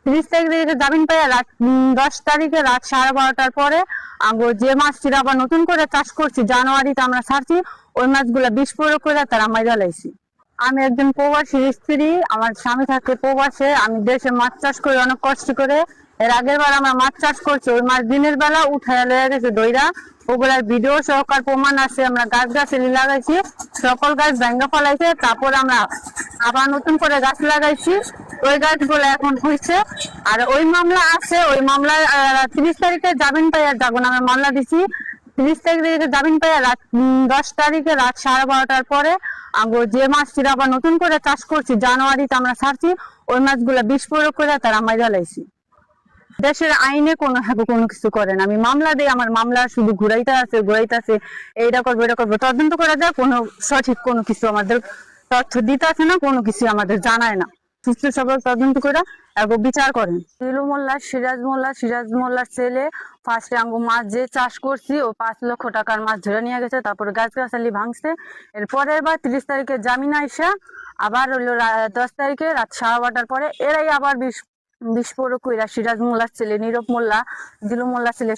30 তারিখে জামিন পাই রাত 10 তারিখে রাত 12:30টার পরে যে মাছটির আবার নতুন করে চাষ করছি, জানুয়ারিতে আমরা ছাড়ছি, ওই মাছগুলা বিষ প্রয়োগ করে তারা মাইরা লাইছি। আমি একজন প্রবাসী স্ত্রী, আমার স্বামী থাকে প্রবাসে, আমি দেশে মাছ চাষ করি অনেক কষ্ট করে। এর আগের বার আমরা মাছ চাষ করছি, ওই মাছ দিনের বেলা উঠায় লয়ে গেছে দইরা, ওগুলার ভিডিও সহকার প্রমাণ আছে। আমরা গাছ লাগাইছি, সকল গাছ ভেঙ্গা ফলাইছে, তারপর আমরা আবার নতুন করে গাছ লাগাইছি, ওই গাছগুলো এখন হয়েছে। আর ওই মামলা আছে, ওই মামলায় 30 তারিখে জামিন পাই আর যাবো না, আমরা মামলা দিছি। 30 তারিখে জামিন পাই রাত 10 তারিখে রাত 12:30টার পরে যে মাছটির আবার নতুন করে চাষ করছি, জানুয়ারিতে আমরা ছাড়ছি, ওই মাছগুলা বিষ প্রয়োগ করে তারা মাইরা লাইছি। দেশের আইনে কোনো কিছু করে না। আমি মামলা দিই, আমার মামলা শুধু ঘুরাইতে আছে, এইটা করবো এটা করবো, তদন্ত করা যায়, সঠিক কোনো কিছু আমাদের তথ্য দিতে আছে না, কোনো কিছু আমাদের জানায় না। সুস্থ সবল তদন্ত করে এরপর বিচার করেন। সিরাজ মোল্লার ছেলে ফার্স্টে মাছ যে চাষ করছি, ও 5 লক্ষ টাকার মাছ ধরে নিয়ে গেছে, তারপরে গাছগাছালি ভাঙছে। এরপরের বার 30 তারিখে জামিন আইসা আবার হলো 10 তারিখে রাত 12:30টার পরে এরাই আবার বিস্ফোরক কইরা সিরাজ মোল্লার ছেলে নীরব মোল্লা, দিলু মোল্লার ছেলে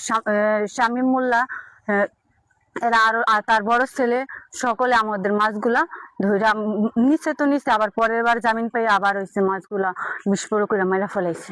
শামীম মোল্লা, এরা আর তার বড় ছেলে সকলে আমাদের মাছগুলা ধইরা নিচে, আবার পরের বার জামিন পাই আবার হয়েছে মাছগুলা বিস্ফোরক কইরা মাইরা ফেলাইছে।